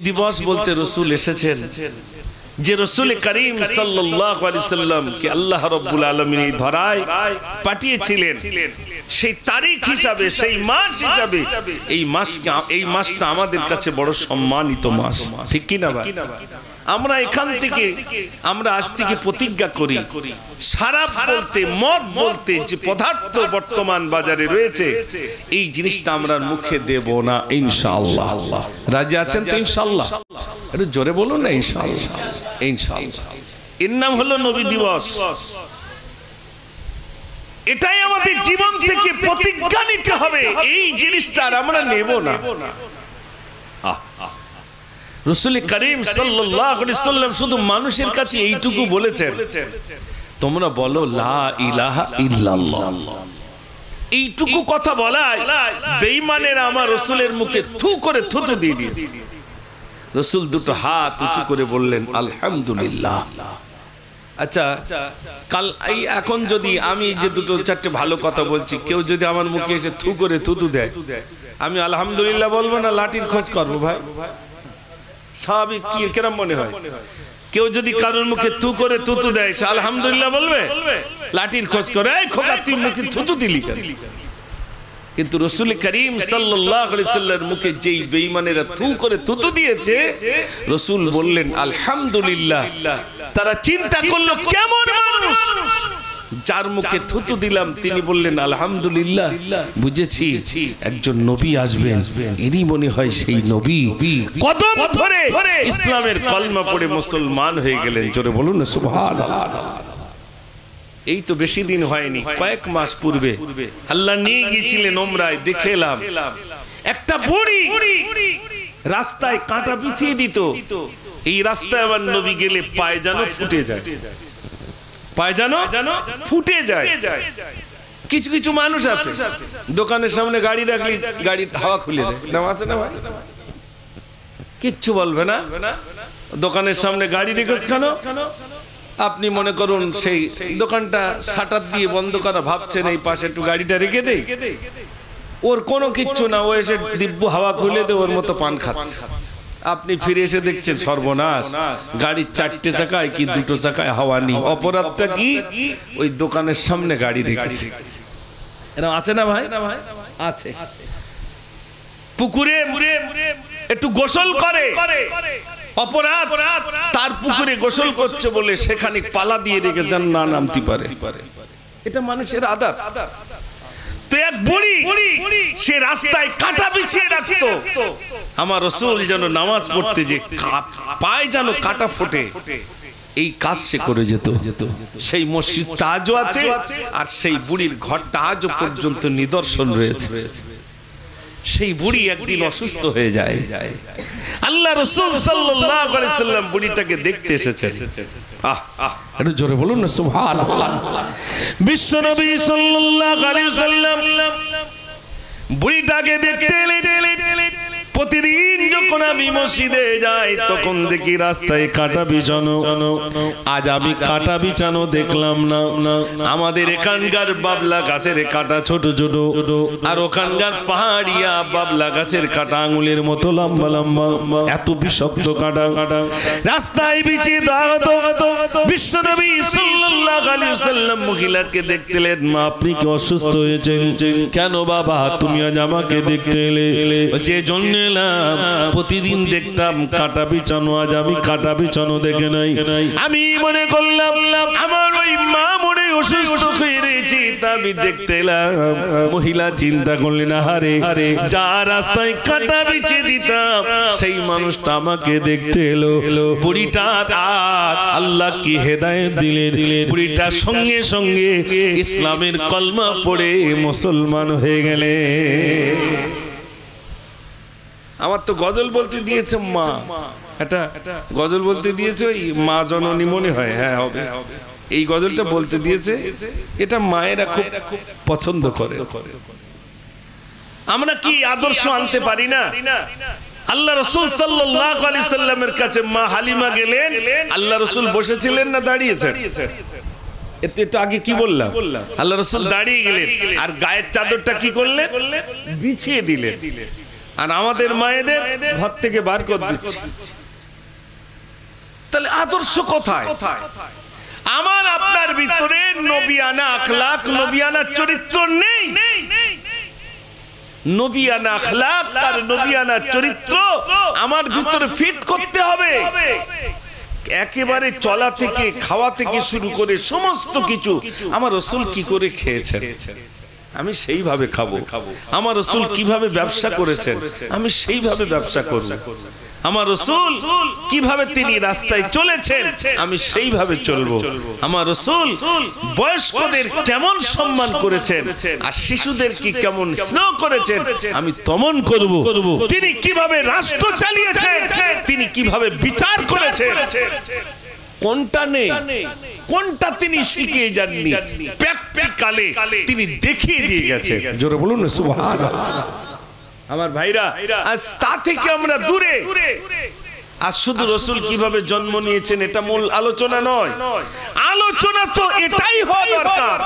দিবস বলতে রাসূল এসেছেন, যে রাসূল করিম সাল্লাল্লাহু আলাইহি সাল্লাম কে আল্লাহ রাব্বুল আলামিন এই ধরায় পাঠিয়েছিলেন, সেই তারিখ হিসাবে, সেই মাস হিসাবে এই মাসটা আমাদের কাছে বড় সম্মানিত মাস, ঠিক কি না ভাই? আমরা এখান থেকে আমরা আজ থেকে প্রতিজ্ঞা করি, সারাপ বলতে, মদ বলতে যে পদার্থ বর্তমান বাজারে রয়েছে, এই জিনিসটা আমরা মুখে দেব না ইনশাআল্লাহ। রাজি আছেন তো ইনশাআল্লাহ? একটু জোরে বলুন না ইনশাআল্লাহ। ইনশাআল্লাহ। এর নাম হলো নবী দিবস। এটাই আমাদের জীবন থেকে প্রতিজ্ঞা নিতে হবে, এই জিনিসটা আমরা নেব না। রাসূল করিম সাল্লাল্লাহু আলাইহি সাল্লাম শুধু মানুষের কাছে এইটুকু বলেছেন, তোমরা বলো লা ইলাহা ইল্লাল্লাহ। এইটুকু কথা বলায় বেঈমানেরা আমার রাসূলের মুখে থু করে থুতু দিয়ে দিয়েছে। রাসূল দুটো হাত উঁচু করে বললেন আলহামদুলিল্লাহ। আচ্ছা, কাল এখন যদি আমি যে দুটো চারটে ভালো কথা বলছি, কেউ যদি আমার মুখে এসে থু করে থুতু দেয়, আমি আলহামদুলিল্লাহ বলবো না লাঠির খোঁজ করবো? ভাই স্বাভাবিক কি কেরম মনে হয়? কেউ যদি কারোর মুখে তু করে থুতু দেয়, সে আলহামদুলিল্লাহ বলবে? লাঠির খোঁজ করে, এই খোকা তুই মুখে থুতু দিলি কেন? কিন্তু রাসূল করিম সাল্লাল্লাহু আলাইহি সাল্লামের মুখে যেই বেঈমানেরা থু করে থুতু দিয়েছে, রাসূল বললেন আলহামদুলিল্লাহ। তারা চিন্তা করলো কেমন মানুষ, যার মুখে থুতু দিলাম তিনি বললেন আলহামদুলিল্লাহ, বুঝেছি একজন নবী আসবেন, এরই মনে হয় সেই নবী। কদম ধরে ইসলামের কলমা পড়ে মুসলমান হয়ে গেলেন। জোরে বলুন না সুবহানাল্লাহ। এই তো বেশি দিন হয়নি, কয়েক মাস পূর্বে আল্লাহ নিয়ে গিয়েছিলেন ওমরায়। দেখে এলাম একটা বুড়ি রাস্তায় কাঁটা বিছিয়ে দিত। এই রাস্তায় আবার নবী গেলে পায়ে যেন ফুটে যায়, পায়ে যেন ফুটে যায়। কিছু কিছু মানুষ আছে দোকানের সামনে গাড়ি রাখলে গাড়ির হাওয়া খুলে দেয়, না আছে না ভাই? কিচ্ছু বলবে না। দোকানের সামনে গাড়ি রেখেছ কেন? আপনি মনে করুন সেই দোকানটা শাটার দিয়ে বন্ধ করা, ভাবছেন এই পাশে একটু গাড়িটা রেখে দেই, ওর কোনো কিচ্ছু না, ও এসে দিব্য হাওয়া খুলে দে ওর মতো পান খাচ্ছে। আপনি ফিরে এসে দেখছেন সর্বনাশ, গাড়ির চারটে চাকায় কি দুটো চাকায় হাওয়া নেই। অপরাধটা কি? ওই দোকানের সামনে গাড়ি রেখেছে। এরকম আছে না ভাই? আছে। পুকুরে একটু গোসল করে, অপরাধ তার পুকুরে গোসল করছে বলে সেখানে পালা দিয়ে রেখে যান, না নামতে পারে। এটা মানুষের আদত। তো এক বুড়ি সে রাস্তায় কাঁটা বিছিয়ে রাখতো। আমার রাসূল যেন নামাজ পড়তে যে পায়ে যেন কাঁটা ফোটে, এই কাজ সে করে যেত। সেই মসজিদটা আজও আছে, আর সেই বুড়ির ঘরটা আজও পর্যন্ত নিদর্শন রয়েছে। সেই বুড়ি একদিন অসুস্থ হয়ে যায়। আল্লাহ রাসূল সাল্লাল্লাহু আলাইহি সাল্লাম বুড়িটাকে দেখতে এসেছেন। একটু জোরে বলুন না সুবহানাল্লাহ। বিশ্বনবী সাল্লাল্লাহু আলাইহি সাল্লাম বুড়িটাকে দেখতে এলেন। প্রতিদিন যখন আমি মসজিদে যাই তখন দেখি রাস্তায় কাঁটা বিছানো। আজ আমি কাঁটা বিছানো দেখলাম না। আমাদের এখানকার বাবলা গাছের কাঁটা ছোট ছোট, আর ওখানকার পাহাড়িয়া বাবলা গাছের কাঁটা আঙুলের মতো লম্বা লম্বা, এত বিষাক্ত কাঁটা রাস্তায় বিছিয়ে দেওয়া হতো। বিশ্বনবী সাল্লাল্লাহু আলাইহি সাল্লাম মহিলাকে দেখতে এলেন। মা আপনি কি অসুস্থ হয়েছেন? কেন বাবা তুমি আজ আমাকে দেখতে এলে? যে জন্য প্রতিদিন দেখতাম কাঁটা বিছানো, আজ আমি কাঁটা বিছানো দেখে নাই। আমি মনে করলাম আমার ওই মা মনে অসুস্থ হয়ে রয়েছে, তা আমি দেখতে এলাম। মহিলা চিন্তা করলেন আহারে, যা রাস্তায় কাঁটা বিছিয়ে দিতাম সেই মানুষটা আমাকে দেখতে এলো। বুড়িটার আর আল্লাহ কি হেদায়েত দিলেন, বুড়িটা সঙ্গে সঙ্গে ইসলামের কলমা পড়ে মুসলমান হয়ে গেলে। আমার তো গজল বলতে দিয়েছে মা, এটা গজল বলতে দিয়েছে ওই মা জননী মনে হয়, হ্যাঁ হবে। এই গজলটা বলতে দিয়েছে, এটা মায়েরা খুব পছন্দ করে। আমরা কি আদর্শ আনতে পারি না? আল্লাহ রাসূল সাল্লাল্লাহু আলাইহি সাল্লামের কাছে মা হালিমা গেলেন, আল্লাহ রাসূল বসেছিলেন না দাঁড়িয়েছেন? একটু আগে কি বললাম? আল্লাহ রাসূল দাঁড়িয়ে গেলেন, আর গায়ের চাদরটা কি করলেন? বিছিয়ে দিলেন। আর আমাদের মায়েদের ঘর থেকে বার করে দিচ্ছে। তাহলে আদর্শ কোথায়? আমার আপনার ভিতরে নবিয়ানা আখলাক, নবিয়ানা চরিত্র নেই। নবিয়ানা আখলাক আর নবিয়ানা চরিত্র আমার ভিতরে ফিট করতে হবে। একেবারে চলা থেকে খাওয়া থেকে শুরু করে সমস্ত কিছু আমার রাসূল কি করে খেয়েছেন আমি সেইভাবে খাবো। আমার রাসূল কিভাবে ব্যবসা করেছেন আমি সেইভাবে ব্যবসা করব। আমার রাসূল কিভাবে তিনি রাস্তায় চলেছেন আমি সেইভাবে চলবো। আমার রাসূল বয়স্কদের কেমন সম্মান করেছেন আর শিশুদের কি কেমন স্নেহ করেছেন আমি তেমন করব। তিনি কিভাবে রাষ্ট্র চালিয়েছেন, তিনি কিভাবে বিচার করেছেন, কোনটা নেই, কোনটা তিনি শিখিয়ে যাননি, প্র্যাকটিক্যালে তিনি দেখিয়ে দিয়ে গেছেন। জোরে বলুন না সুবহানাল্লাহ। আমার ভাইরা, আজ তা থেকে আমরা দূরে। আর শুধু রাসূল কিভাবে জন্ম নিয়েছেন এটা মূল আলোচনা নয়। আলোচনা তো এটাই হওয়া দরকার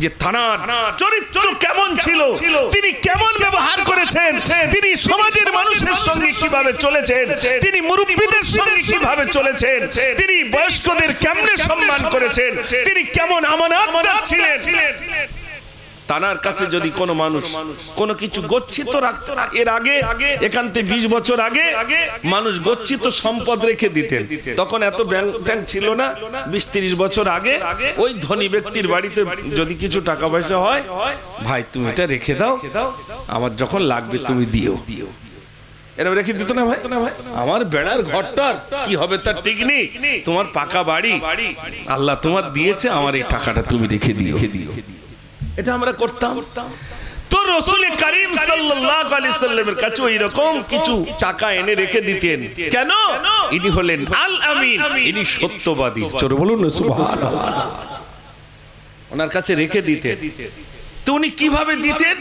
যে তার চরিত্র কেমন ছিল, তিনি কেমন ব্যবহার করেছেন, তিনি সমাজের মানুষের সঙ্গে কিভাবে চলেছেন, তিনি মুরব্বীদের সঙ্গে কিভাবে চলেছেন, তিনি বয়স্কদের কেমনে সম্মান করেছেন, তিনি কেমন আমানতদার ছিলেন। তানার কাছে যদি কোনো মানুষ কোনো কিছু গচ্ছিত রাখতো, এর আগে এখান থেকে 20 বছর আগে মানুষ গচ্ছিত সম্পদ রেখে দিতেন, তখন এত ব্যাংক ছিল না। 20-30 বছর আগে ওই ধনী ব্যক্তির বাড়িতে যদি কিছু টাকা পয়সা হয়, ভাই তুমি এটা রেখে দাও, আমার যখন লাগবে তুমি দিও। এরা রেখে দিত না ভাই। আমার বেড়ার ঘরটার কি হবে তার ঠিক নেই, তোমার পাকা বাড়ি আল্লাহ তোমার দিয়েছে, আমার এই টাকাটা তুমি রেখে দিও। এটা আমরা করতাম। তো রাসূল করিম সাল্লাল্লাহু আলাইহি সাল্লামের কাছে ওই রকম কিছু টাকা এনে রেখে দিতেন। কেন? ইনি হলেন আল আমিন, ইনি সত্যবাদী। চলো বলুন না সুবহানাল্লাহ। ওনার কাছে রেখে দিতেন। তো উনি কিভাবে দিতেন?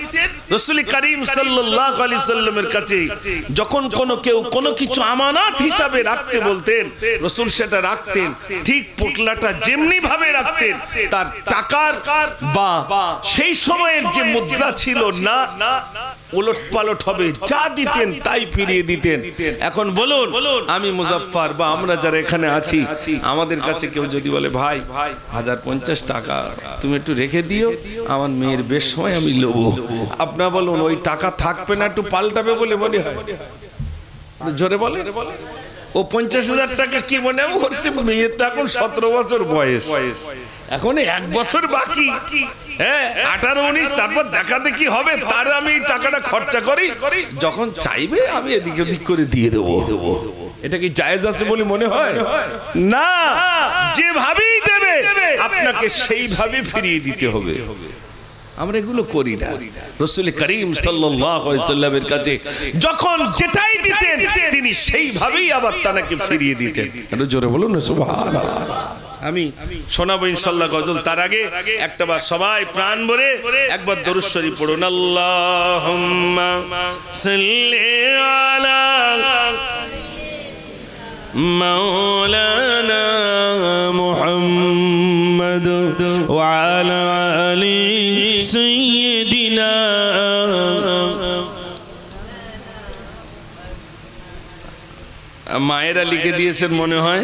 রাসূল করিম সাল্লাল্লাহু আলাইহি সাল্লামের কাছে যখন কেউ কোনো কিছু আমানত হিসাবে রাখতে বলতেন, রাসূল সেটা রাখতেন। ঠিক পোটলাটা যেমনি ভাবে রাখতেন, তার টাকার বা সেই সময়ের যে মুদ্রা ছিল না উলট পালট হবে, যা দিতেন তাই ফিরিয়ে দিতেন। এখন বলুন, আমি মুজাফফর বা আমরা যারা এখানে আছি, আমাদের কাছে কেউ যদি বলে ভাই 1050 টাকা তুমি একটু রেখে দিও, আমার মেয়ের বেশ সময় আমি লব, আপনারা বলুন ওই টাকা থাকবে না একটু পাল্টাবে বলে মনে হয়? জোরে বলে। ও 50,000 টাকা কি মনে হবে? ওর সে মেয়ের তো এখন 17 বছর বয়স, এখন 1 বছর বাকি, হ্যাঁ 18-19, তারপর দেখা দেখি হবে, তার আমি টাকাটা খরচা করি, যখন চাইবে আমি এদিক ওদিক করে দিয়ে দেবো। এটা কি জায়েজ আছে বলে মনে হয়? না, যেভাবেই দেবে আপনাকে সেইভাবে ফিরিয়ে দিতে হবে। আমরা এগুলো করি না। রাসূল করিম সাল্লাল্লাহু আলাইহি সাল্লামের কাছে যখন যেটাই দিতেন তিনি সেইভাবেই আবার তাকে ফিরিয়ে দিতেন। একটু জোরে বলুন না সুবহানাল্লাহ। আমি শোনাবো ইনশাআল্লাহ গজল, তার আগে একটাবার সবাই প্রাণ ভরে একবার দরুদ শরীফ পড়ুন। আল্লাহুম্মা সাল্লি আলা মাওলানা মুহাম্মদ ওয়া আলা আলি সাইয়্যিদিনা। মায়েরা লিখে দিয়েছেন মনে হয়,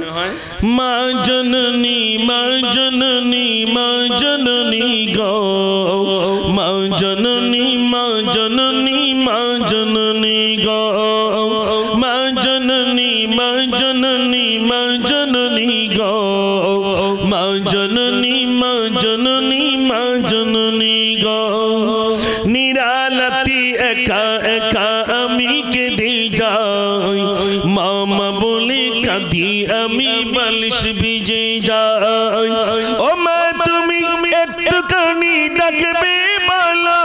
মা জননী মা জননী মা জননী গো, মা জননী মা জননী মা জননী গো, মা জননী মা জননী মা জননী গো, মা জননী মা জননী মা জননী গো। নিরালতি একা একা আমি কেঁদে যাই, মামা বলে কাঁদি আমি বালিশ ভিজে যাই। ও মা তুমি একটুখানি ডাকবে বলো,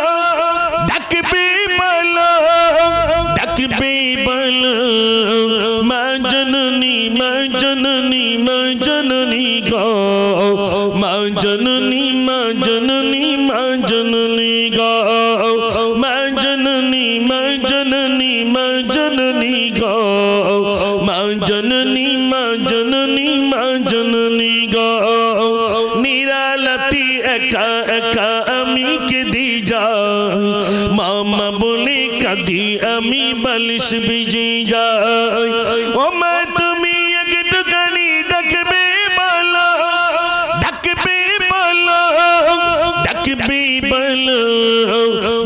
ডাকবে বলো, ডাকবে বলো, মা জননী মা জননী মা জননী গো, মা জননী মা জননী মা জননী গো, মা জননী মা জননী মা জননী গো, মা জননী মা জননী মা জননী গো। নিরালতি একা একা আমি কেঁদে যাই, মামা বলে কাঁদি আমি বালিশ ভিজে যাই ও মা তুমি একটুখানি ডাকবে বলো ডাকবে বলো ডাকবে বলো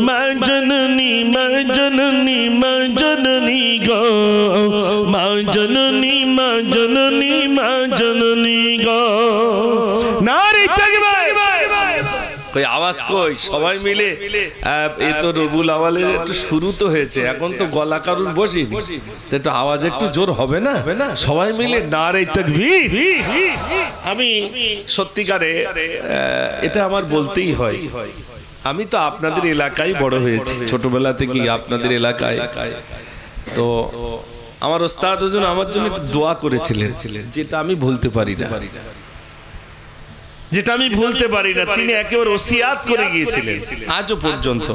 মা জননী মা জননী মা জননী গো মা জননী মা জননী মা জননী গো নারী থাকবে কই আওয়াজ কই সবাই মিলে এই তো রবুল আওয়ালের একটু শুরু তো হয়েছে এখন তো গলা কারুর বসিনি তো একটু আওয়াজ একটু জোর হবে না সবাই মিলে নারে তাকবীর আমি সত্যিকারে এটা আমার বলতেই হয় আমি তো আপনাদের এলাকায় বড় হয়েছি ছোটবেলা থেকেই আপনাদের এলাকায় তো আমার ওস্তাদ হুজুর আমার জন্য একটু দোয়া করেছিলেন যেটা আমি ভুলতে পারি না যেটা আমি ভুলতে পারি না তিনি একেবারে ওসিয়াত করে গিয়েছিলেন আজও পর্যন্ত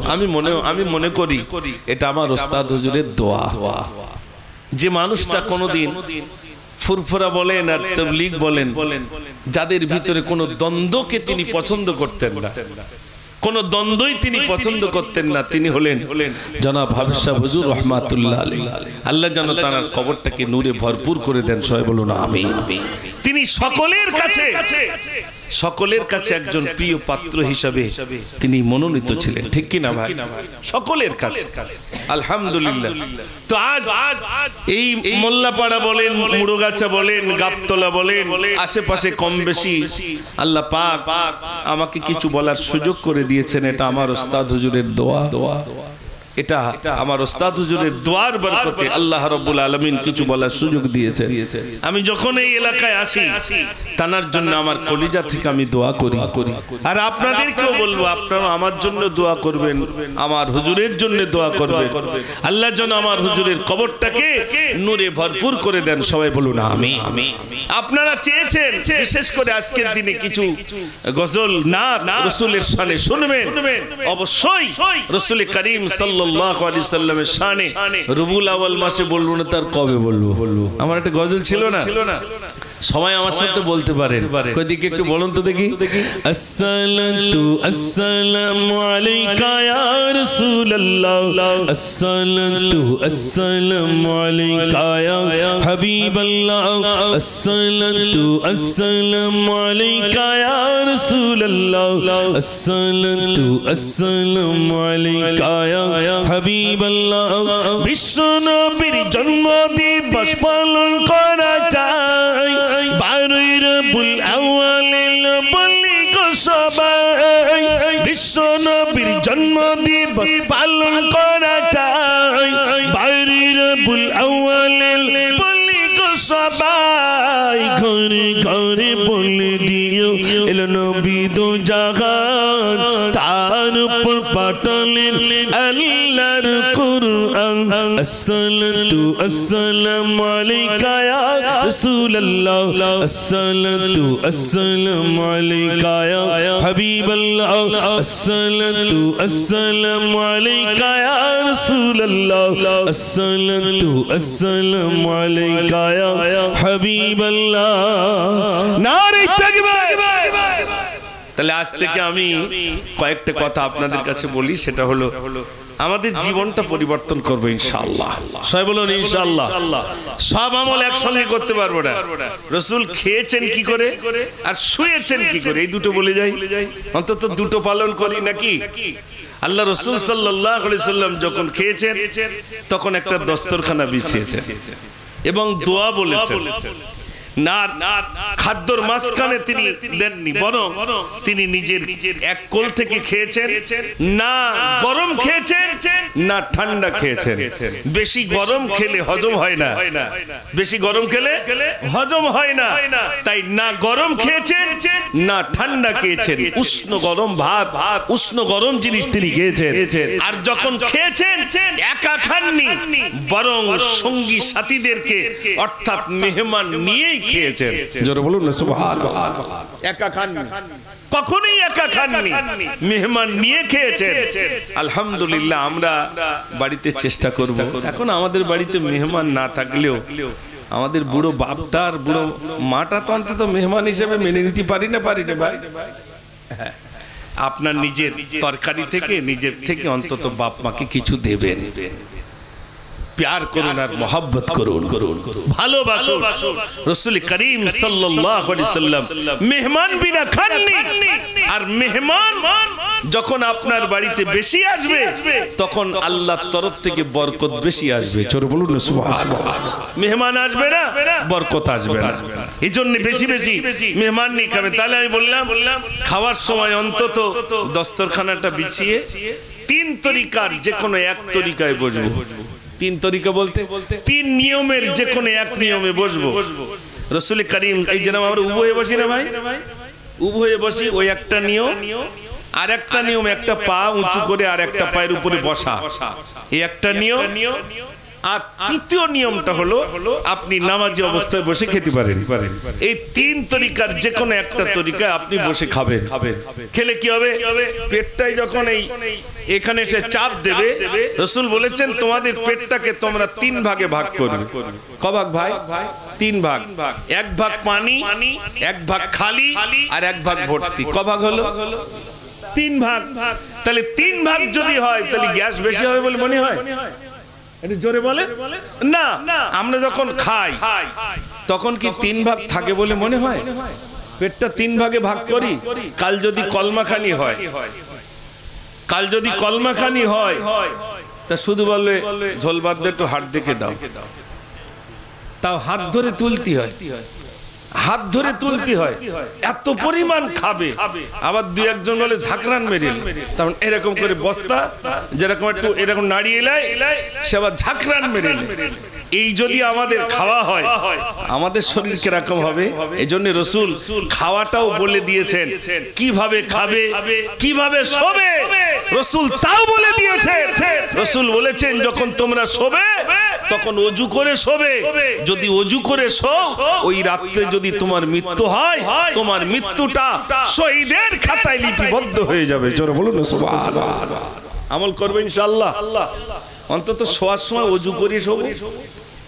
আমি মনে করি এটা আমার ওস্তাদ হুজুরের দোয়া যে মানুষটা কোনোদিন ফুরফুরা বলেন আর তাবলীগ বলেন যাদের ভিতরে কোনো দ্বন্দ্বকে তিনি পছন্দ করতেন না কোনো দ্বন্দ্বই তিনি পছন্দ করতেন না তিনি হলেন জনাব হাবিব সাহেব হুজুর রাহমাতুল্লাহ আলাইহি আল্লাহ যেন তার কবরটাকে নূরে ভরপুর করে দেন সবাই বলুন আমিন তিনি সকলের কাছে একজন প্রিয় পাত্র হিসেবে তিনি মনোনীত ছিলেন ঠিক কি না ভাই সকলের কাছে আলহামদুলিল্লাহ তো আজ এই মোল্লাপাড়া বলেন মুড়োগাছা বলেন গাবতলা বলেন আশেপাশে কম বেশি আল্লাহ পাক আমাকে কিছু বলার সুযোগ করে দিয়েছেন এটা আমার ওস্তাদ হুজুরের দোয়া এটা আমার ওস্তাদ হুজুরের দোয়ার বরকতে আল্লাহ রাব্বুল আলামিন কিছু বলার সুযোগ দিয়েছেন আমি যখন এই এলাকায় আসি তানার জন্য আমার কলিজা থেকে আমি দোয়া করি আর আপনাদেরকেও বলবো আপনারা আমার জন্য দোয়া করবেন আমার হুজুরের জন্য দোয়া করবেন আল্লাহ যেন আমার হুজুরের কবরটাকে নূরে ভরপুর করে দেন সবাই বলুন আমিন আপনারা চেয়েছেন বিশেষ করে আজকের দিনে কিছু গজল নাত রাসূলের শানে শুনবেন অবশ্যই রাসূল করিম সাল্লাল্লাহু আলাইহি সাল্লামের শানে রবিউল আউয়াল মাসে বলবো না তার কবে বলবো আমার একটা গজল ছিল না সবাই আমার সাথে বলতে পারেন কয়দিকে একটু বলুন তো দেখি আসসালাতু আসসালামু আলাইকা ইয়া রাসূলুল্লাহ আসসালাতু আসসালামু আলাইকা ইয়া হাবিবাল্লাহ আসসালাতু আসসালামু আলাইকা ইয়া রাসূলুল্লাহ আসসালাতু আসসালামু আলাইকা ইয়া হাবিবাল্লাহ বিশ্ব নবীর জন্ম দিবস পালন করা যায় 12 রবিউল আউয়াল বলি গো সবাই বিশ্ব নবীর জন্মদিবস পালন করা যায় 12 রবিউল আউয়াল বলি গো সবাই ঘরে ঘরে বলে দিও এলো নবী দো জাহান তার উপর পাঠালেন আল্লাহর কুরআন আসসালাতু আসসালামু আলাইকা ইয়া রাসূলুল্লাহ আসসালাতু আসসালামু আলাইকা ইয়া হাবিবাল্লাহ আসসালাতু আসসালামু আলাইকা ইয়া রাসূলুল্লাহ আসসালাতু আসসালামু আলাইকা ইয়া হাবিবাল্লাহ নারে তাকবীর তাহলে আজ থেকে আমি কয়েকটা কথা আপনাদের কাছে বলি সেটা হলো আমাদের জীবনটা পরিবর্তন করব ইনশাআল্লাহ সবাই বলুন ইনশাআল্লাহ সব আমল একসঙ্গে করতে পারবো না রাসূল খেয়েছেন কি করে আর শুয়েছেন কি করে এই দুটো বলে যাই অন্তত দুটো পালন করি নাকি আল্লাহ রাসূল সাল্লাল্লাহু আলাইহি সাল্লাম যখন খেয়েছেন তখন একটা দস্তরখানা বিছিয়েছেন এবং দোয়া বলেছেন না খাদ্যর মাঝখানে তিনি দেননি বরং তিনি নিজের এক কোল থেকে খেয়েছেন না গরম খেয়েছেন না ঠান্ডা খেয়েছেন বেশি গরম খেলে হজম হয় না বেশি গরম খেলে হজম হয় না তাই না গরম খেয়েছেন না ঠান্ডা খেয়েছেন উষ্ণ গরম ভাত উষ্ণ গরম জিনিস তিনি খেয়েছেন আর যখন খেয়েছেন একা খাননি বরং সঙ্গী সাথীদেরকে অর্থাৎ মেহমান নিয়েই খেয়েছেন জোরে বলুন না সুবহানাল্লাহ একা খাননি কখনোই একা খাননি মেহমান নিয়ে খেয়েছেন আলহামদুলিল্লাহ আমরা বাড়িতে চেষ্টা করব এখন আমাদের বাড়িতে মেহমান না থাকলেও আমাদের বুড়ো বাপটা আর বুড়ো মাটা তো অন্তত মেহমান হিসেবে মেনে নিতে পারি না ভাই আপনার নিজের তরকারি থেকে নিজের থেকে অন্তত বাপ মাকে কিছু দেবেন प्यार करुन और मोहब्बत करुन ভালোবাসুন রাসূল করিম সাল্লাল্লাহু আলাইহি সাল্লাম মেহমান বিনা খাননি আর মেহমান যখন আপনার বাড়িতে বেশি আসবে তখন আল্লাহর তরফ থেকে বরকত বেশি আসবে জোরে বলুন সুবহানাল্লাহ মেহমান আসবে না বরকত আসবে না এইজন্য বেশি বেশি মেহমান নিয়ে খাবেন তাহলে আমি বললাম খাওয়ার সময় অন্তত দস্তরখানাটা বিছিয়ে তিন তরিকার যে কোনো এক তরিকায় বসবো তিন তরিকা বলতে তিন নিয়মের যে কোনো এক নিয়মে বসবো রাসূল করিম এই যেন আমরা উভয়ে বসি না ভাই উভয়ে বসি ওই একটা নিয়ম আর একটা নিয়ম একটা পা উঁচু করে আর একটা পায়ের উপরে বসা এই একটা নিয়ম আর তৃতীয় নিয়মটা হলো আপনি নামাজি অবস্থায় বসে খেতে পারেন এই তিন তরিকার যে কোনো একটা তরিকায় আপনি বসে খাবেন খেলে কি হবে পেটটাই যখন এই এখানে এসে চাপ দেবে রাসূল বলেছেন তোমাদের পেটটাকে তোমরা তিন ভাগে ভাগ করবে ক ভাগ ভাই তিন ভাগ এক ভাগ পানি এক ভাগ খালি আর এক ভাগ ভর্তি ক ভাগ হলো তিন ভাগ তাহলে তিন ভাগ যদি হয় তাহলে গ্যাস বেশি হবে বলে মনে হয় একটু জোরে বলে না আমরা যখন খাই তখন কি তিন ভাগ থাকে বলে মনে হয় পেটটা তিন ভাগে ভাগ করি কাল যদি কলমাখানি হয় কাল যদি কলমাখানি হয় তা শুধু বলবে ঝোল বাদ দিয়ে একটু হাত দেখে দাও তাও হাত ধরে তুলতে হয় হাত ধরে তুলতে হয় এত পরিমাণ খাবে আবার দুই একজন বলে ঝাকরান মেরে তখন এরকম করে বস্তা যেরকম একটু এরকম নাড়িয়ে এলাই সে আবার ঝাকরান মেরে এই যদি আমাদের খাওয়া হয় আমাদের শরীর কিরকম হবে এজন্য রাসূল খাওয়াটাও বলে দিয়েছেন কিভাবে খাবে কিভাবে শোবে রাসূল তাও বলে দিয়েছেন রাসূল বলেছেন যখন তোমরা শোবে তখন ওযু করে শোবে যদি ওযু করে শোও ওই রাতে যদি তোমার মৃত্যু হয় তোমার মৃত্যুটা শহীদের খাতায় লিপিবদ্ধ হয়ে যাবে জোরে বলুন সুবহানাল্লাহ আমল করবে ইনশাআল্লাহ অন্তত শোয়ার সময় ওযু করে শোবো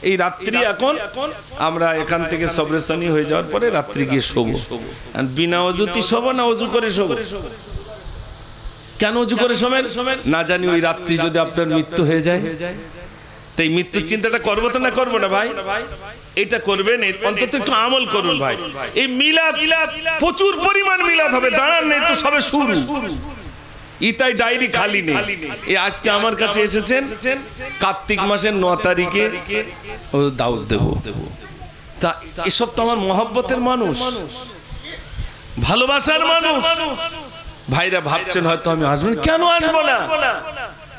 এই রাত্রি এখন আমরা এখান থেকে সবরস্থানি হয়ে যাওয়ার পরে রাত্রি গিয়ে শোবো আর বিনা ওযুতে শোবো না ওযু করে শোবো কেন ওযু করে শোবেন না জানি ওই রাত্রি যদি আপনার মৃত্যু হয়ে যায় তাই মৃত্যুর চিন্তাটা করবো তো না করবো না ভাই এটা করবেন অন্তত একটু আমল করুন ভাই এই মিলাদ প্রচুর পরিমাণ মিলাদ হবে দাঁড়ান নেই তো সবে শুরু ইতাই ডায়েরি খালি নেই এই আজকে আমার কাছে এসেছেন কার্তিক মাসের 9 তারিখে ও দাওয়াত দেব তা এসব তো আমার মহব্বতের মানুষ ভালোবাসার মানুষ ভাইরা ভাবছেন হয়তো আমি আসবো কেন আসবো না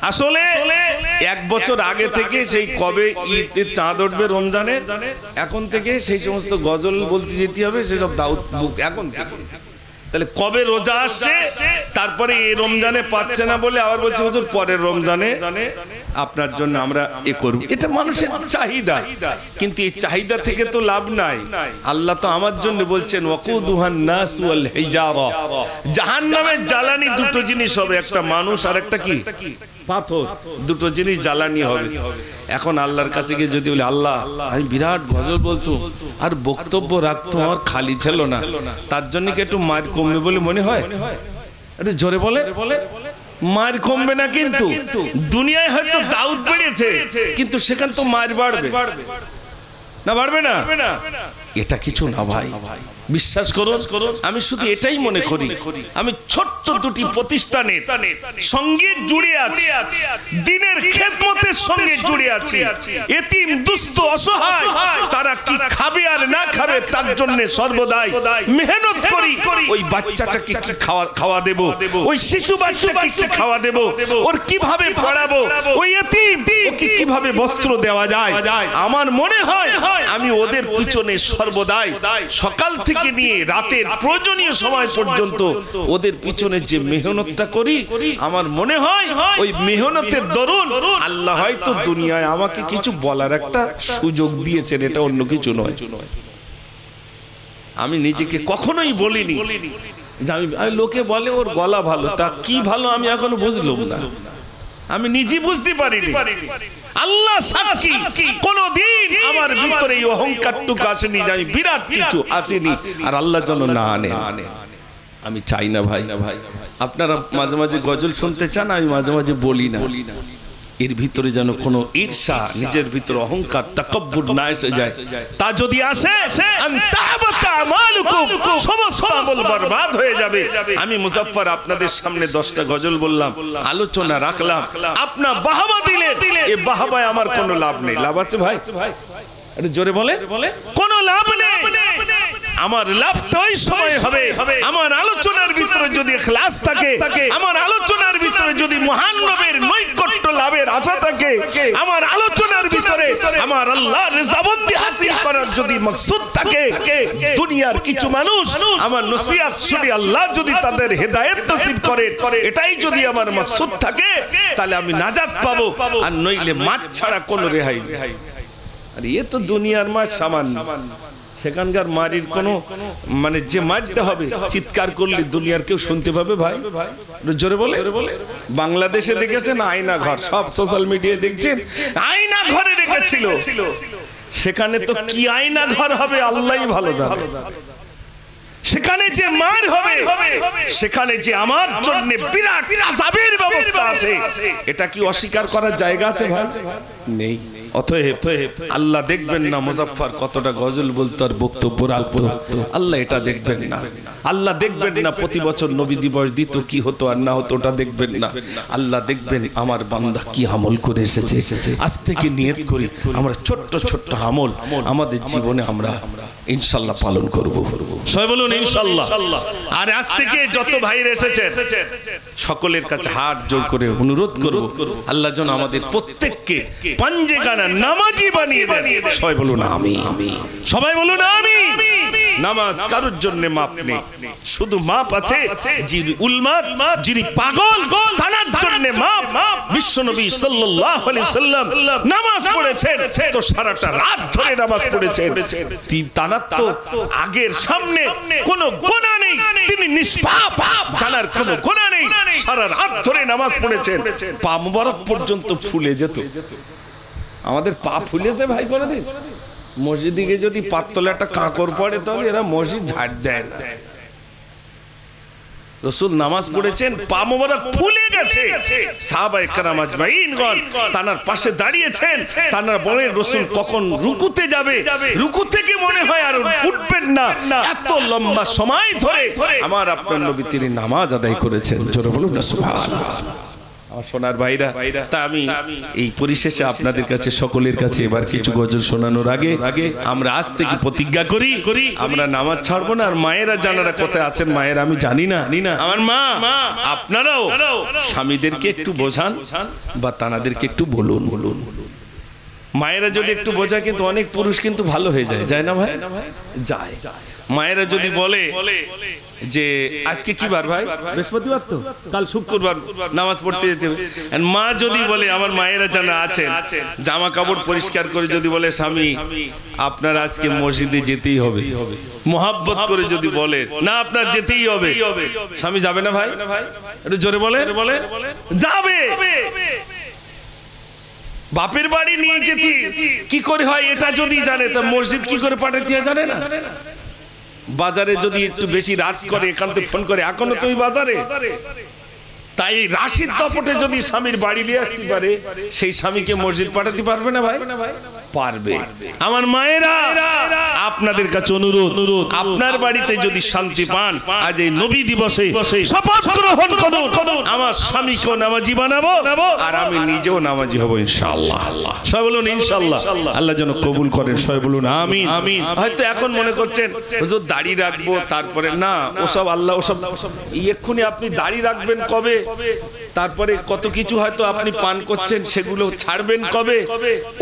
আসলে এক বছর আগে থেকে সেই কবে ঈদের চাঁদ উঠবে রমজানের এখন থেকে সেই সমস্ত গজল বলতে যেতে হবে সেসব দাওয়াত এখন তাহলে কবে রোজা আসছে তারপরে এই রমজানে পাচ্ছে না বলে আবার বলছে হুজুর পরের রমজানে আপনার জন্য আমরা এ করব এটা মানুষের চাহিদা কিন্তু এই চাহিদা থেকে তো লাভ নাই আল্লাহ তো আমার জন্য বলছেন ওয়াকুদুহান নাস ওয়াল হিজারা জাহান্নামের জ্বালানি দুটো জিনিস হবে একটা মানুষ আর একটা কি পাথর দুটো জিনিস জ্বালানি হবে এখন আল্লাহর কাছে গিয়ে যদি বলে আল্লাহ আমি বিরাট গজল বলতো আর বক্তব্য রাখতো আমার খালি ছিল না তার জন্য কি একটু মার কমবে বলে মনে হয় একটু জোরে বলে মার কমবে না কিন্তু দুনিয়ায় হয়তো দাউদ বেড়েছে কিন্তু সেখান তো মার বাড়বে না বাড়বে না এটা কিছু না ভাই বিশ্বাস করুন আমি শুধু এটাই মনে করি আমি ছোট্ট দুটি প্রতিষ্ঠানের সঙ্গে জুড়ে আছি দ্বীনের খেদমতের সঙ্গে জুড়ে আছি এতিম দুস্থ অসহায় তারা কি খাবে আর না খাবে তার জন্য সর্বদাই মেহনত করি ওই বাচ্চাটাকে কি খাওয়া দেব ওই শিশু বাচ্চাকে কি খাওয়া দেব ওর কিভাবে পড়াবো ওই এতিম ওকে কিভাবে বস্ত্র দেওয়া যায় আমার মনে হয় আমি ওদের পিছনে সর্বদাই সকাল থেকে নিয়ে রাতের প্রয়োজনীয় সময় পর্যন্ত ওদের পিছনে যে মেহনতটা করি আমার মনে হয় ওই মেহনতের দরুন আল্লাহ হয়তো দুনিয়ায় আমাকে কিছু বলার একটা সুযোগ দিয়েছেন এটা অন্য কিছু নয় আমি নিজেকে কখনোই বলিনি যে আমি লোকে বলে ওর গলা ভালো তা কি ভালো আমি এখনো বুঝলাম না আমি নিজে বুঝতে পারিনি আল্লাহ সাক্ষী কোনদিন আমার ভিতরে এই অহংকারটুকু আসেনি যে আমি বিরাট কিছু আসেনি আর আল্লাহ যেন না আনে আমি চাই না ভাই আপনারা মাঝে মাঝে গজল শুনতে চান আমি মাঝে মাঝে বলি না এর ভিতরে যেন কোনো ঈর্ষা, নিজের ভিতরে অহংকার, তাকাব্বুর না এসে যায়। তা যদি আসে সমস্ত আমল বরবাদ হয়ে যাবে। আমি মুজাফফর আপনাদের সামনে 10টা গজল বললাম, আলোচনা রাখলাম, আপনার বাহাবা দিলেন, এই বাহাবায় আমার কোনো লাভ নেই। লাভ আছে ভাই? একটু জোরে বলে। কোনো লাভ নেই। আমার লাভটা ওই সময় হবে আমার আলোচনার ভিতরে যদি ইখলাস থাকে, আমার আলোচনার ভিতরে যদি মহান নবীর নৈকট্য লাভের আশা থাকে, আমার আলোচনার ভিতরে আমার আল্লাহর রিজাবন্দি হাসিল করার যদি মাকসুদ থাকে। দুনিয়ার কিছু মানুষ আমার নসিহত শুনে আল্লাহ যদি তাদের হেদায়েত নসিব করেন, এটাই যদি আমার মাকসুদ থাকে, তাহলে আমি নাজাত পাবো, আর নইলে মাছ ছাড়া কোনো রেহাই নেই। আর এ তো দুনিয়ার মাছ সামান্য, সেখানকার মারির কোনো মানে যে মারটা হবে, চিৎকার করলে দুনিয়ার কেউ শুনতে পাবে ভাই? জোরে বলে। বাংলাদেশে দেখেছেন আয়না ঘর, সব সোশ্যাল মিডিয়ায় দেখছেন আয়না ঘরে রেখেছিল। সেখানে তো কি আয়না ঘর হবে আল্লাহই ভালো জানে। সেখানে যে মার হবে, সেখানে যে আমার জন্য বিরাট আযাবের ব্যবস্থা আছে, এটা কি অস্বীকার করার জায়গা আছে ভাই? নেই। অতএব আল্লাহ দেখবেন না মুজাফফর কতটা গজল বলতো আর বক্তব্য রাখতো, আল্লাহ এটা দেখবেন না। আল্লাহ দেখবেন না প্রতি বছর নবী দিবস দিত কি হতো আর না হতো, ওটা দেখবেন না। আল্লাহ দেখবেন আমার বান্দা কি আমল করে এসেছে। আজ থেকে নিয়ত করি আমরা ছোট্ট ছোট্ট আমল আমাদের জীবনে আমরা ইনশাআল্লাহ পালন করব। সবাই বলুন ইনশাআল্লাহ। আর আজ থেকে যত ভাইরা এসেছে সকলের কাছে হাত জোড় করে অনুরোধ করব, আল্লাহ যেন আমাদের প্রত্যেককে পাঞ্জেগানা নামাজি বানিয়ে দেন। সবাই বলুন আমিন। সবাই বলুন আমিন। নামাজ কারোর জন্য মাপ নেই, শুধু মাপ আছে যিনি উলমাদ, যিনি পাগল, তার জন্য মাপ। বিশ্বনবী সাল্লাল্লাহু আলাইহি সাল্লাম নামাজ পড়েছেন তো সারাটা রাত ধরে নামাজ পড়েছেন। তার তো আগের সামনে কোনো গুনাহ নেই, তিনি নিষ্পাপ, জানার কোনো গুনাহ নেই, সারা রাত ধরে নামাজ পড়েছেন। পা মুবারক পর্যন্ত ফুলে যেত। আমাদের পা ফুলেছে ভাই কোনদিন? মসজিদে গিয়ে যদি পাততলে একটা কাঁকড় পড়ে তাহলে এরা মসজিদ ঝাড় দেয় না। রাসূল নামাজ পড়েছেন, পা মোবারক ফুলে গেছে। সাহাবায়ে কেরাম আজমাইনগণ তানার পাশে দাঁড়িয়েছেন, তানারা বলেন রাসূল কখন রুকুতে যাবে, রুকু থেকে মনে হয় আর উঠবেন না। এত লম্বা সময় ধরে আমার আপনার নবী তিনি নামাজ আদায় করেছেন। জোরে বলুন না সুবহানাল্লাহ। আমার সোনার ভাইরা, তা আমি এই পরিশেষে আপনাদের কাছে সকলের কাছে এবার কিছু গজল শোনানোর আগে আমরা আজ থেকে প্রতিজ্ঞা করি আমরা নামাজ ছাড়বো না। আর মায়েরা যারা কোথায় আছেন, মায়েরা আমি জানি না, আমার মা আপনারাও স্বামীদেরকে একটু বোঝান বা তানাদেরকে একটু বলুন। মায়েরা যদি একটু বোঝায় কিন্তু অনেক পুরুষ কিন্তু ভালো হয়ে যায়, যায় না ভাই? যায়। মায়েরা যদি বলে যে আজকে কি বার ভাই? বৃহস্পতিবার তো, কাল শুক্রবার নামাজ পড়তে যেতে হবে। মা যদি বলে, আমার মায়েরা জানা আছেন, জামা কাপড় পরিষ্কার করে যদি বলে স্বামী আপনার আজকে মসজিদে যেতেই হবে, মোহাব্বত করে যদি বলে না আপনার যেতেই হবে, স্বামী যাবে না ভাই? একটু জোরে বলে। যাবে। বাপের বাড়ি নিয়ে যেতে কি করে হয় এটা যদি জানে, তা মসজিদ কি করে পাঠাতে হয় জানে না? বাজারে যদি একটু বেশি রাত করে এখান থেকে ফোন করে, এখনো তুমি বাজারে, তাই রাশিদ দপটে যদি স্বামীর বাড়ি নিয়ে আসতে পারে, সেই স্বামীকে মসজিদ পাঠাতে পারবে না ভাই? পারবে। আমার মায়েরা আপনাদের কাছে অনুরোধ, আপনার বাড়িতে যদি শান্তি পান, আজ এই নবী দিবসে শপথ গ্রহণ করুন আমার স্বামীকেও নামাজি বানাবো আর আমি নিজেও নামাজি হব ইনশাআল্লাহ। সবাই বলুন ইনশাআল্লাহ। আল্লাহ যেন কবুল করেন। সবাই বলুন আমিন। হয়তো এখন মনে করছেন হুজুর দাড়ি রাখবো, তারপরে না ওসব আল্লাহ ওসব এক্ষুনি আপনি দাড়ি রাখবেন কবে, তারপরে কত কিছু হয়তো আপনি পান করছেন সেগুলো ছাড়বেন কবে,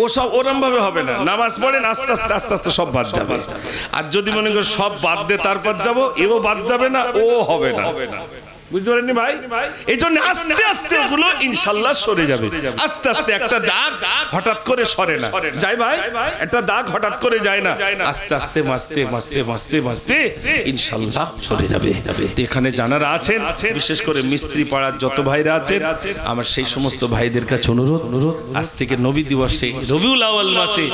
ওসব ওরম ভাবে হবে না। নামাজ পড়েন, আস্তে আস্তে আস্তে আস্তে সব বাদ যাবে। আর যদি মনে করেন সব বাদ দে তারপর যাবো, এও বাদ যাবে না, ও হবে না। বুঝতে পারেননি ভাই? এই জন্য আস্তে আস্তে ওগুলো ইনশাল্লাহ সরে যাবে। আস্তে আস্তে একটা দাগ হঠাৎ করে সরে না, যাই ভাই? একটা দাগ হঠাৎ করে যায় না, আস্তে আস্তে মাসতে মাসতে মাসতে মাসতে ইনশাল্লাহ সরে যাবে। এখানে যারা আছেন, বিশেষ করে মিস্ত্রি পাড়ার যত ভাইরা আছেন, আমার সেই সমস্ত ভাইদের কাছে অনুরোধ, আজ থেকে নবী দিবসে, রবিউল আউয়াল মাসে,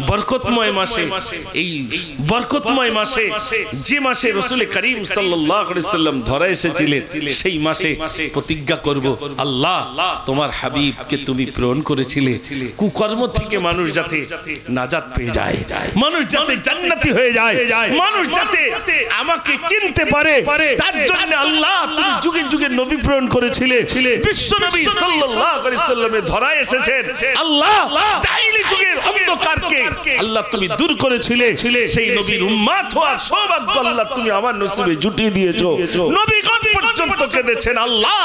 বরকতময় মাসে, এই বরকতময় মাসে, যে মাসে রাসূল করিম সাল্লাল্লাহু আলাইহি সাল্লাম ধরা এসেছিলেন, সেই মাসে প্রতিজ্ঞা করব, আল্লাহ তোমার হাবিবকে তুমি প্রেরণ করেছিলে কুকর্ম থেকে মানুষ যাতে নাজাত পেয়ে যায়, মানুষ যাতে জান্নাতি হয়ে যায়, মানুষ যাতে আমাকে চিনতে পারে, তার জন্য আল্লাহ তুমি যুগে যুগে নবী প্রেরণ করেছিলে। বিশ্ব নবী সাল্লাল্লাহু আলাইহি ওয়াসাল্লামে ধরায় এসেছেন, আল্লাহ জাহিলি যুগের অন্ধকারকে আল্লাহ তুমি দূর করেছিলে, সেই নবীর উম্মত হওয়ার সৌভাগ্য আল্লাহ তুমি আমার নসিবে জুটিয়ে দিয়েছো। নবীগণ পর্যন্ত কেঁদেছেন, আল্লাহ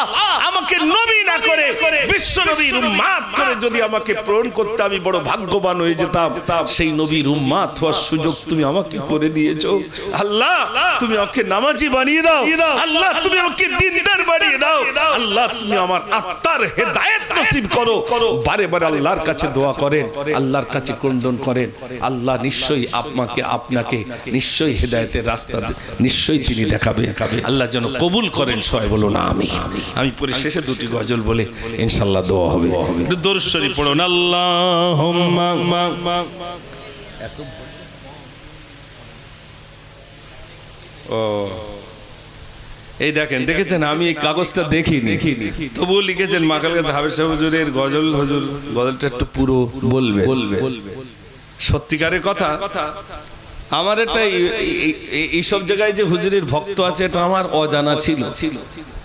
আমাকে নবী না করে বিশ্ব নবীর উম্মত করে যদি আমাকে প্রেরণ করতে আমি বড় ভাগ্যবান হয়ে যেতাম। সেই নবীর উম্মত হওয়ার সুযোগ তুমি আমাকে করে দিয়েছো। আল্লাহ তুমি আমাকে নামাজি বানিয়ে দাও, আল্লাহ তুমি আমাকে দিনদার বানিয়ে দাও, আল্লাহ তুমি আমার আত্মার হেদায়েত নসিব করো। বারে বারে আল্লাহর কাছে দোয়া করেন, আল্লাহর কাছে ক্রন্দন করেন, আল্লাহ নিশ্চয়ই আপনাকে নিশ্চয়ই হেদায়েতের রাস্তা নিশ্চয়ই তিনি দেখাবেন। আল্লাহ যেন কবুল করেন, সবাই বলুন আমিন। আমি পরিশেষে দুটি গজল বলে ইনশাআল্লাহ দোয়া হবে। দরুদ শরীফ পড়ুন, আল্লাহুম্মা এই দেখেন, দেখেছেন আমি এই কাগজটা দেখিনি, তবুও লিখেছেন মাকাল কাছে হাফেজ সাহেব হুজুরের গজল, হুজুর গজলটা একটু পুরো বলবে। সত্যিকারের কথা, আমার এটা এইসব জায়গায় যে হুজুরের ভক্ত আছে এটা আমার অজানা ছিল।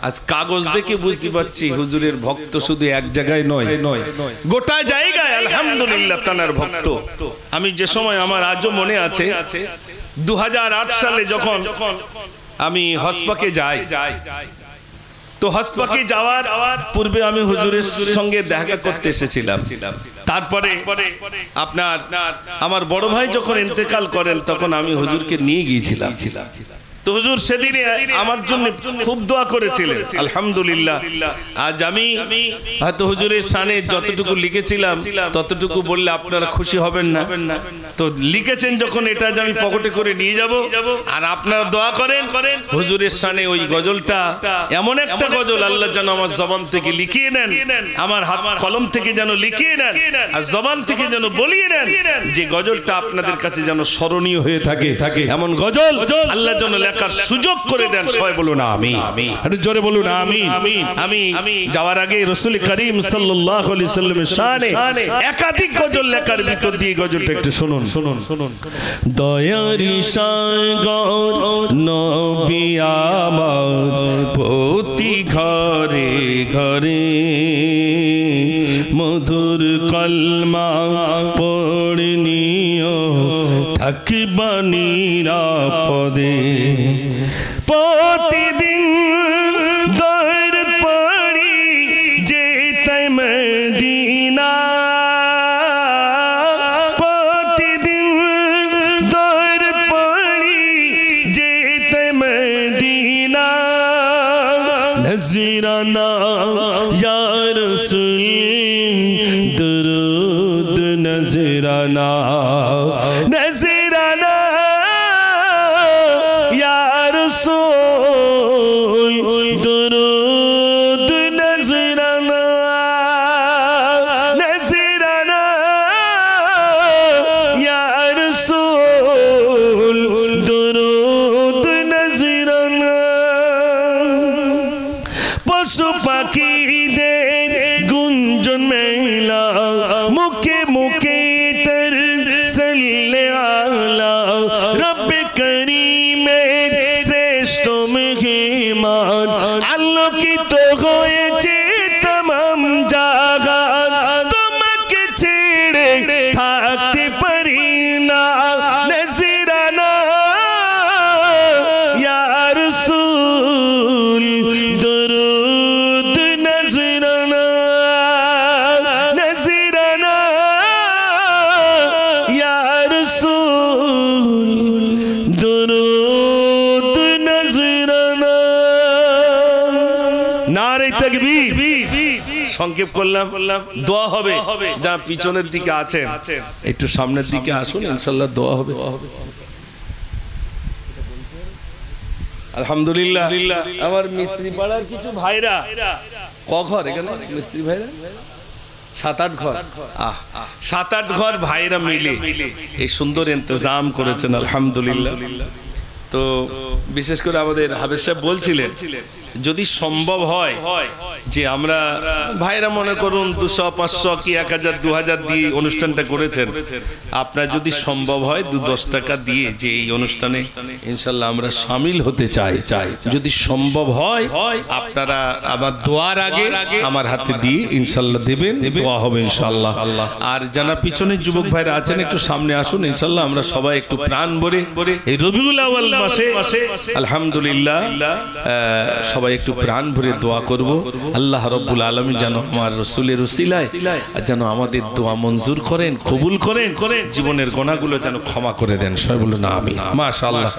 আজ কাগজ দেখে বুঝতে পারছি হুজুরের ভক্ত শুধু এক জায়গায় নয়, গোটা জায়গায় আলহামদুলিল্লাহ তানার ভক্ত। আমি যে সময় আমার আজও মনে আছে 2008 সালে যখন আমি হজপাকে যাই, তো হজপাকে যাওয়ার পূর্বে আমি হুজুরের সঙ্গে দেখা করতে এসেছিলাম। তারপরে আপনার আমার বড় ভাই যখন ইন্তেকাল করেন তখন আমি হুজুরকে নিয়ে গিয়েছিলাম। তো হুজুর সেদিনে আমার জন্য খুব দোয়া করেছিলেন আলহামদুলিল্লাহ। আজ আমি হয়তো হুজুরের শানে যতটুকু লিখেছিলাম ততটুকু বললে আপনারা খুশি হবেন না, তো লিখেছেন যখন এটা আমি পকেটে করে নিয়ে যাব, আর আপনারা দোয়া করেন হুজুরের শানে ওই গজলটা এমন একটা গজল আল্লাহ যেন আমার জবান থেকে লিখিয়ে নেন, আমার হাত কলম থেকে যেন লিখিয়ে নেন, আর জবান থেকে যেন বলিয়ে নেন, যে গজলটা আপনাদের কাছে যেন স্মরণীয় হয়ে থাকে। এমন গজল আল্লাহ যেন লেখার সুযোগ করে দেন, সবাই বলুন আমিন, একটু জোরে বলুন আমিন। আমি যাওয়ার আগে রাসূল করিম সাল্লাল্লাহু আলাইহি ওয়াসাল্লামের শানে একাধিক গজল লেখার ভিতর দিয়ে গজলটা একটু শুনুন। দয়ারি সাগর নবী আমার প্রতি ঘরে ঘরে মধুর কলমা পড়নিও থাকবা নিরাপদে, প্রতিদিন দৌড় পড়ি যেতে মদিনা, প্রতিদিন দৌড় পড়ি যেতে মদিনা, নজরানা ইয়া রাসূল দরুদ নজরানা, নজরানা ইয়া রাসূল দরুদ নজরানা, নজরানা ইয়া রাসূল দরুদ নজরানা। পশু পাখিদের গুঞ্জন মেলা, মুখে মুখে তর সাল্লে আলা রব করিমের শ্রেষ্ঠ মেহমান, আলোকিত হয়েছে তমাম জাহান, তোমাকে ছেড়ে থাকতে পারি না, নজরানা ইয়া রাসূল দরুদ নজরানা, নজরানা ইয়া রাসূল দরুদ নজরানা। নারে তাকবীর। সংক্ষেপ করলাম, দোয়া হবে। যা পিছনের দিকে আছেন একটু সামনের দিকে আসুন, ইনশাআল্লাহ দোয়া হবে। আলহামদুলিল্লাহ। আমার মিস্ত্রি পাড়ার কিছু ভাইরা, ক ঘর এখানে মিস্ত্রি ভাইরা? 7-8 ঘর। 7-8 ঘর ভাইরা মিলে এই সুন্দর ইন্তজাম করেছেন আলহামদুলিল্লাহ। তো বিশেষ করে আমাদের হাফেজ সাহেব বলছিলেন যদি সম্ভব হয় যে আমরা ভাইরা মনে করুন 200 500 কি 1000 2000 দিয়ে অনুষ্ঠানটা করেছেন, আপনার যদি সম্ভব হয় 2-10 টাকা দিয়ে যে এই অনুষ্ঠানে ইনশাআল্লাহ আমরা শামিল হতে চাই, যদি সম্ভব হয় আপনারা আমার দোয়ার আগে আমার হাতে দিয়ে ইনশাআল্লাহ দেবেন, দোয়া হবে ইনশাআল্লাহ। আর যারা পিছনের যুবক ভাইরা আছেন একটু সামনে আসুন, ইনশাআল্লাহ আমরা সবাই একটু প্রাণ ভরে এই রবিউল আউয়াল মাসে আলহামদুলিল্লাহ সবাই একটু প্রাণ ভরে দোয়া করব। আল্লাহ রাব্বুল আলামিন যেন আমার রাসূলের উসিলায় যেন আমাদের দোয়া মঞ্জুর করেন, কবুল করেন, জীবনের গুনাহগুলো যেন ক্ষমা করে দেন। সবাই বলুন আমিন। মাশাআল্লাহ।